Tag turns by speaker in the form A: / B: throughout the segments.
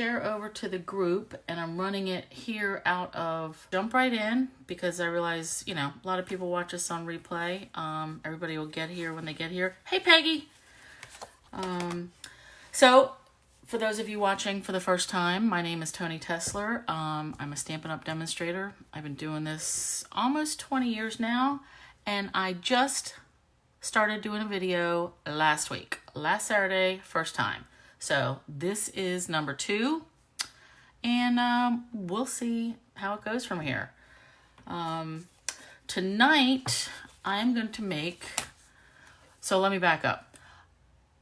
A: Share over to the group, and I'm running it here out of Jump Right In because I realize, you know, a lot of people watch us on replay. Everybody will get here when they get here. Hey, Peggy. So for those of you watching for the first time, my name is Toni Tesler. I'm a Stampin' Up! Demonstrator. I've been doing this almost 20 years now, and I just started doing a video last Saturday, first time. So this is number 2, and we'll see how it goes from here. Tonight, I'm going to make, so let me back up.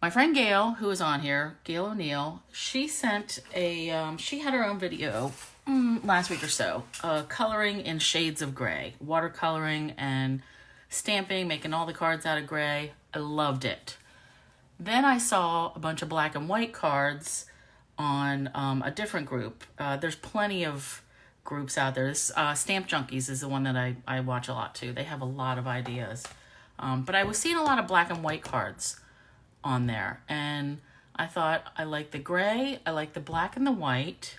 A: My friend Gail, who is on here, Gail O'Neill, she sent a, she had her own video last week or so, coloring in shades of gray, watercoloring and stamping, making all the cards out of gray. I loved it. Then I saw a bunch of black and white cards on a different group. There's plenty of groups out there. This, Stamp Junkies is the one that I watch a lot too. They have a lot of ideas. But I was seeing a lot of black and white cards on there. And I thought, I like the gray, I like the black and the white.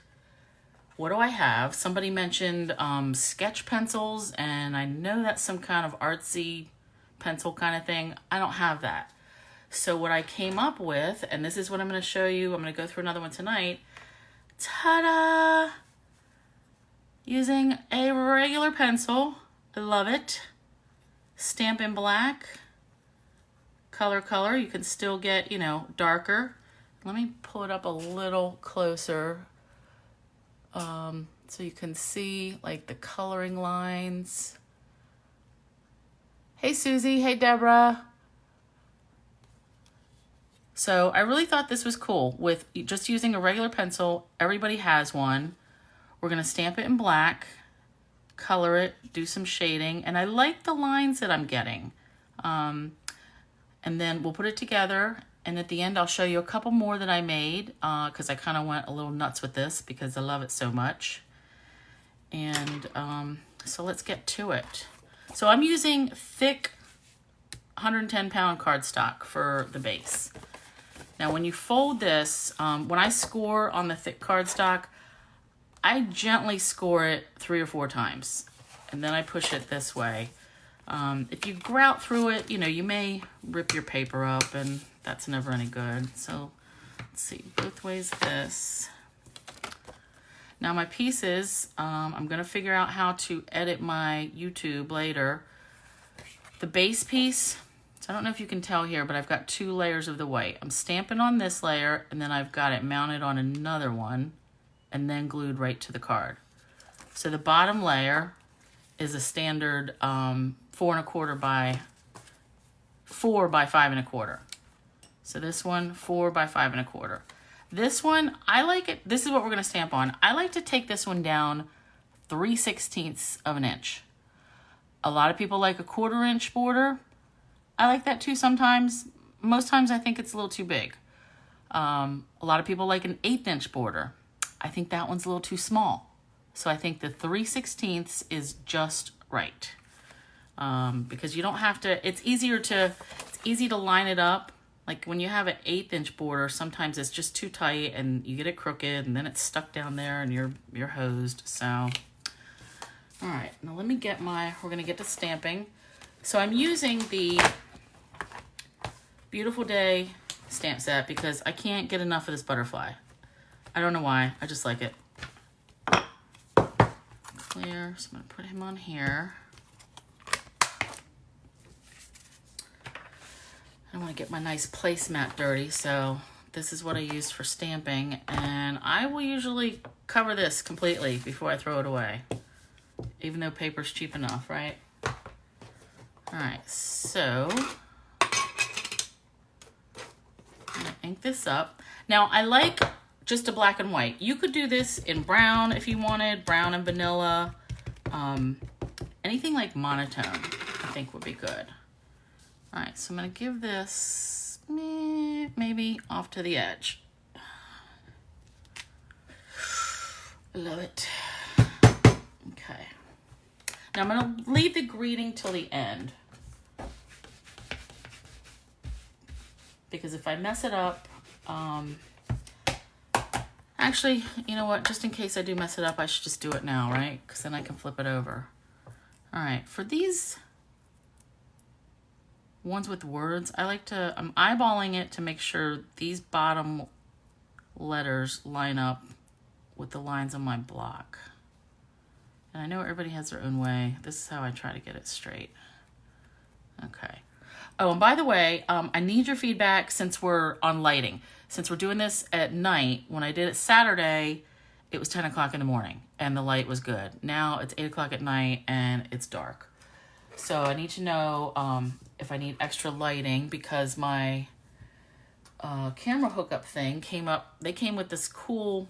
A: What do I have? Somebody mentioned sketch pencils, and I know that's some kind of artsy pencil kind of thing. I don't have that. So what I came up with, and this is what I'm going to show you, I'm going to go through another one tonight. Ta-da! Using a regular pencil. I love it. Stampin' Black. Color. You can still get, you know, darker. Let me pull it up a little closer so you can see like the coloring lines. Hey, Susie. Hey, Deborah. So I really thought this was cool with just using a regular pencil. Everybody has one. We're going to stamp it in black, color it, do some shading, and I like the lines that I'm getting. And then we'll put it together, and at the end I'll show you a couple more that I made because I kind of went a little nuts with this because I love it so much. And so let's get to it. So I'm using thick 110-pound cardstock for the base. Now, when you fold this, when I score on the thick cardstock, I gently score it 3 or 4 times, and then I push it this way. If you grout through it, you know, you may rip your paper up, and that's never any good. So let's see, both ways this. Now my pieces, I'm going to figure out how to edit my YouTube later. The base piece, I don't know if you can tell here, but I've got 2 layers of the white. I'm stamping on this layer, and then I've got it mounted on another one, and then glued right to the card. So the bottom layer is a standard 4 1/4 by 4 by 5 1/4. So this one, 4 by 5 1/4. This one, I like it. This is what we're going to stamp on. I like to take this one down 3/16 of an inch. A lot of people like a 1/4 inch border. I like that too sometimes. Most times I think it's a little too big. A lot of people like an 1/8 inch border. I think that one's a little too small. So I think the 3/16 is just right. Because you don't have to, it's easy to line it up. Like when you have an 1/8 inch border, sometimes it's just too tight and you get it crooked and then it's stuck down there and you're hosed. So, all right, now let me get we're gonna get to stamping. So I'm using the Beautiful Day stamp set because I can't get enough of this butterfly. I don't know why, I just like it. Clear, so I'm gonna put him on here. I don't want to get my nice placemat dirty, so this is what I use for stamping, and I will usually cover this completely before I throw it away, even though paper's cheap enough, right? All right, so I'm gonna ink this up. Now, I like just a black and white. You could do this in brown if you wanted, brown and vanilla. Anything like monotone, I think would be good. All right, so I'm gonna give this maybe off to the edge. I love it. Okay. Now I'm gonna leave the greeting till the end, because if I mess it up, Actually, you know what? Just in case I do mess it up, I should just do it now, right? Because then I can flip it over. All right, for these ones with words, I'm eyeballing it to make sure these bottom letters line up with the lines on my block. And I know everybody has their own way. This is how I try to get it straight. Okay. Oh, and by the way, I need your feedback since we're on lighting. Since we're doing this at night, when I did it Saturday, it was 10 o'clock in the morning and the light was good. Now it's 8 o'clock at night and it's dark. So I need to know if I need extra lighting because my camera hookup thing came up. They came with this cool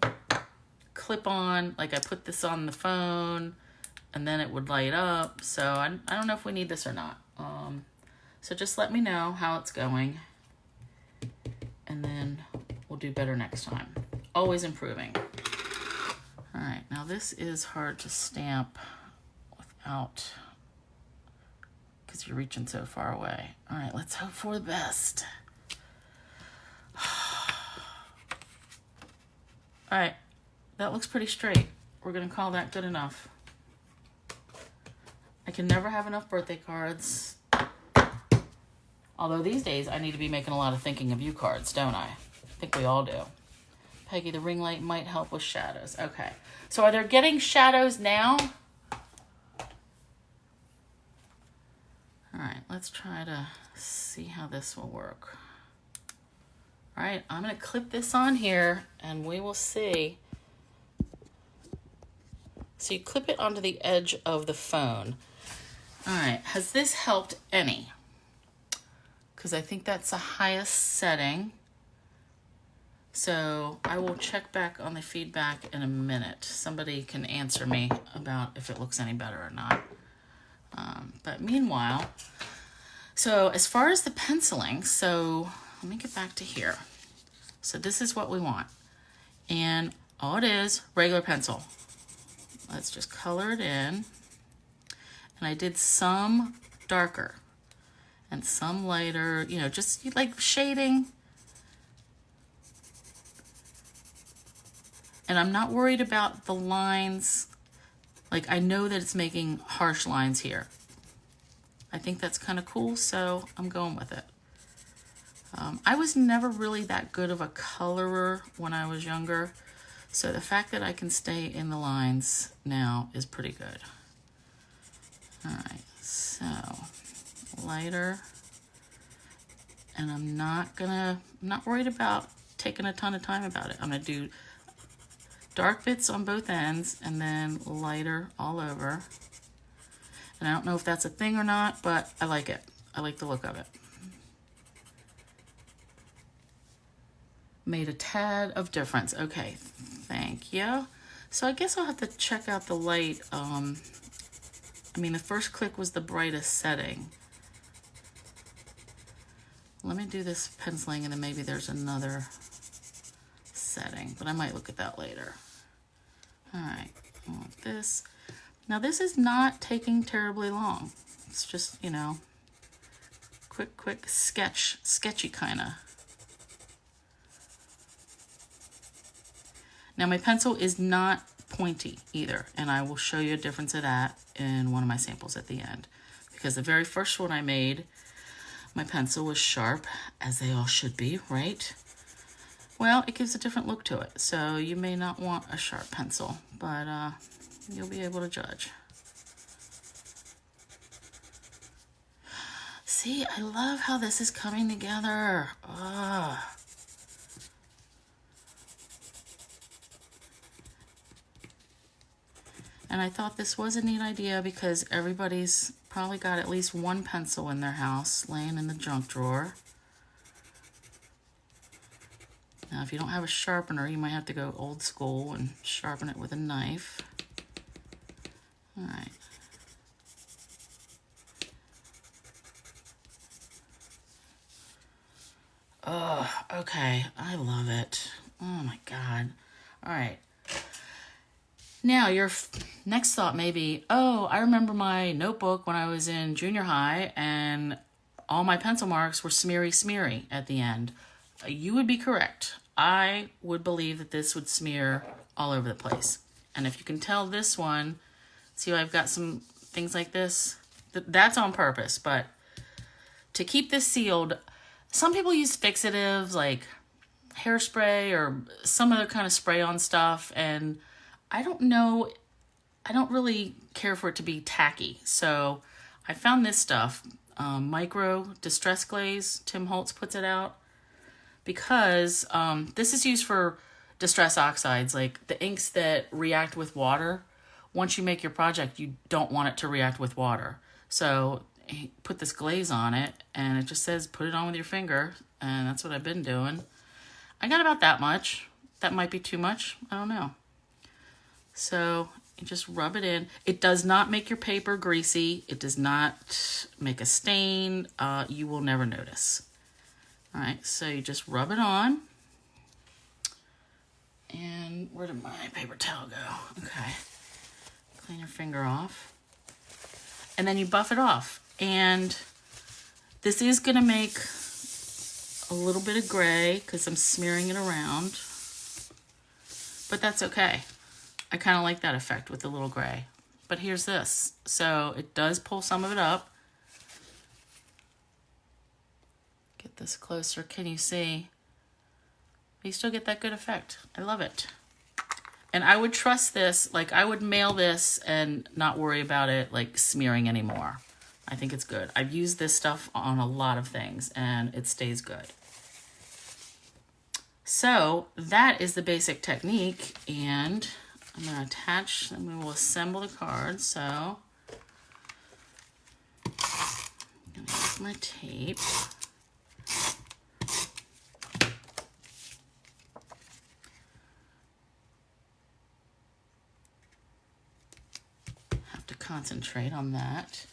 A: clip-on, like I put this on the phone and then it would light up. So I don't know if we need this or not. So just let me know how it's going and then we'll do better next time. Always improving. All right, now this is hard to stamp without, because you're reaching so far away. All right, let's hope for the best. All right, that looks pretty straight. We're gonna call that good enough. I can never have enough birthday cards. Although these days I need to be making a lot of thinking of you cards, don't I? I think we all do. Peggy, the ring light might help with shadows. Okay, so are they getting shadows now? All right, let's try to see how this will work. All right, I'm gonna clip this on here and we will see. So you clip it onto the edge of the phone. All right, has this helped any? Because I think that's the highest setting. So I will check back on the feedback in a minute. Somebody can answer me about if it looks any better or not. But meanwhile, so as far as the penciling, so let me get back to here. So this is what we want. And all it is, regular pencil. Let's just color it in. And I did some darker and some lighter, you know, just like shading. And I'm not worried about the lines. Like I know that it's making harsh lines here. I think that's kind of cool, so I'm going with it. I was never really that good of a colorer when I was younger. So the fact that I can stay in the lines now is pretty good. All right, so lighter. And I'm not worried about taking a ton of time about it. I'm gonna do dark bits on both ends and then lighter all over. And I don't know if that's a thing or not, but I like it. I like the look of it. Made a tad of difference. Okay, thank you. So I guess I'll have to check out the light. I mean, the first click was the brightest setting. Let me do this penciling and then maybe there's another setting, but I might look at that later. All right, I want this. Now this is not taking terribly long. It's just, you know, quick sketchy kind of. Now my pencil is not pointy either, and I will show you a difference of that in one of my samples at the end. Because the very first one I made, my pencil was sharp, as they all should be, right? Well, it gives a different look to it, so you may not want a sharp pencil, but you'll be able to judge. See, I love how this is coming together. Ugh. And I thought this was a neat idea because everybody's probably got at least one pencil in their house laying in the junk drawer. Now, if you don't have a sharpener, you might have to go old school and sharpen it with a knife. All right. Oh, okay. I love it. Oh my God. All right. Now, your next thought may be, oh, I remember my notebook when I was in junior high and all my pencil marks were smeary at the end. You would be correct. I would believe that this would smear all over the place. And if you can tell this one, see how I've got some things like this? That's on purpose, but to keep this sealed, some people use fixatives like hairspray or some other kind of spray on stuff, and I don't know, I don't really care for it to be tacky. So I found this stuff, Micro Distress Glaze, Tim Holtz puts it out, because this is used for distress oxides, like the inks that react with water. Once you make your project, you don't want it to react with water. So put this glaze on it, and it just says put it on with your finger, and that's what I've been doing. I got about that much. That might be too much. I don't know. So you just rub it in. It does not make your paper greasy. It does not make a stain. You will never notice. All right, so you just rub it on. And where did my paper towel go? Okay. Clean your finger off. And then you buff it off. And this is going to make a little bit of gray because I'm smearing it around. But that's okay. I kind of like that effect with the little gray. But here's this. So it does pull some of it up. Get this closer. Can you see? You still get that good effect. I love it. And I would trust this, like I would mail this and not worry about it like smearing anymore. I think it's good. I've used this stuff on a lot of things and it stays good. So that is the basic technique, and I'm going to attach and we will assemble the card. So I'm going to use my tape. Concentrate on that.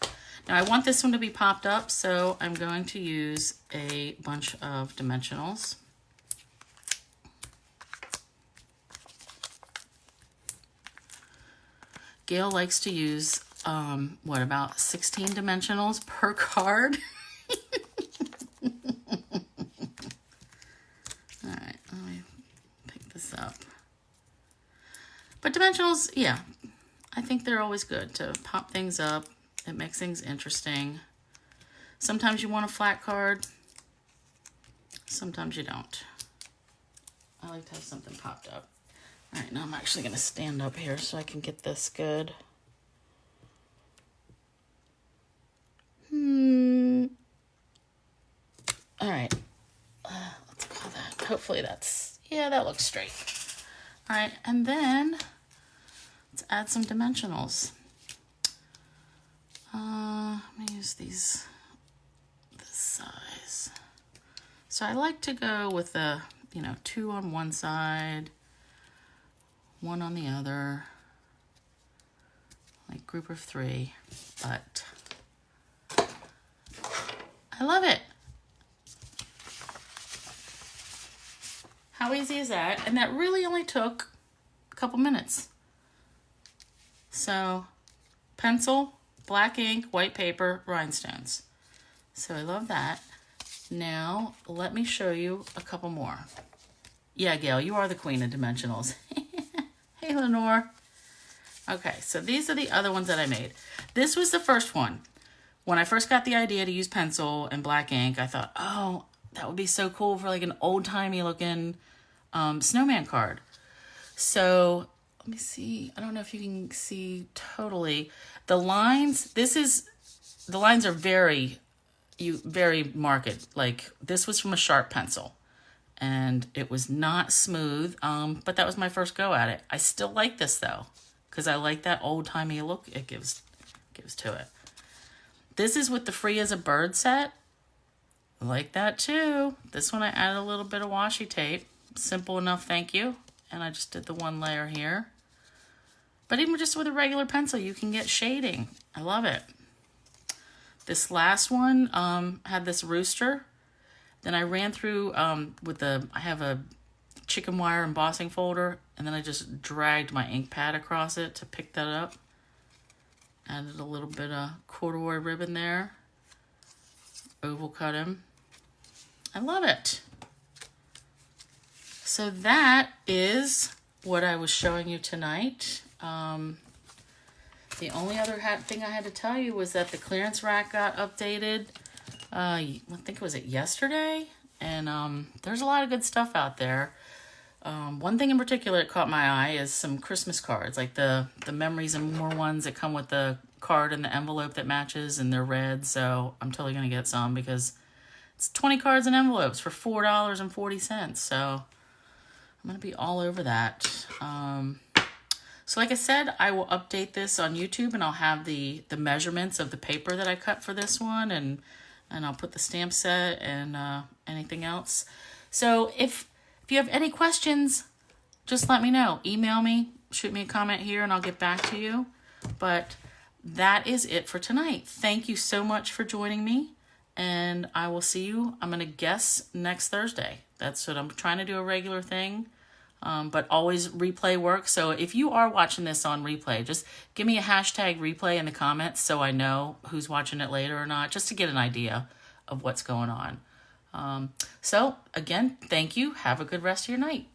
A: Now I want this one to be popped up, so I'm going to use a bunch of dimensionals. Gail likes to use, about 16 dimensionals per card? All right, let me pick this up. But dimensionals, yeah, I think they're always good to pop things up. It makes things interesting. Sometimes you want a flat card. Sometimes you don't. I like to have something popped up. All right, now I'm actually going to stand up here so I can get this good. All right. Let's call that. Hopefully that's, yeah, that looks straight. All right, and then let's add some dimensionals. Let me use this size. So I like to go with the, 2 on one side, 1 on the other, like group of 3, but I love it. How easy is that? And that really only took a couple minutes. So, pencil, black ink, white paper, rhinestones. So I love that. Now, let me show you a couple more. Yeah, Gail, you are the queen of dimensionals. Hey, Lenore. Okay, so these are the other ones that I made. This was the first one. When I first got the idea to use pencil and black ink, I thought, oh, that would be so cool for like an old-timey looking snowman card. So let me see. I don't know if you can see totally. The lines, the lines are very marked. Like this was from a sharp pencil and it was not smooth. But that was my first go at it. I still like this though, because I like that old-timey look it gives to it. This is with the Free as a Bird set. I like that too. This one I added a little bit of washi tape. Simple enough, thank you. And I just did the one layer here. But even just with a regular pencil, you can get shading. I love it. This last one had this rooster. Then I ran through I have a chicken wire embossing folder, and then I just dragged my ink pad across it to pick that up. Added a little bit of corduroy ribbon there. Oval cut him. I love it. So that is what I was showing you tonight. The only other thing I had to tell you was that the clearance rack got updated. I think it was yesterday, and there's a lot of good stuff out there. One thing in particular that caught my eye is some Christmas cards, like the Memories and More ones that come with the card and the envelope that matches, and they're red. So I'm totally gonna get some because it's 20 cards and envelopes for $4.40. So I'm gonna be all over that. So like I said, I will update this on YouTube, and I'll have the measurements of the paper that I cut for this one, and I'll put the stamp set and anything else. So if you have any questions, just let me know. Email me, shoot me a comment here, and I'll get back to you. But that is it for tonight. Thank you so much for joining me, and I will see you, I'm going to guess, next Thursday. That's what I'm trying to do, a regular thing. But always replay works. So if you are watching this on replay, just give me a hashtag replay in the comments so I know who's watching it later or not, just to get an idea of what's going on. So again, thank you. Have a good rest of your night.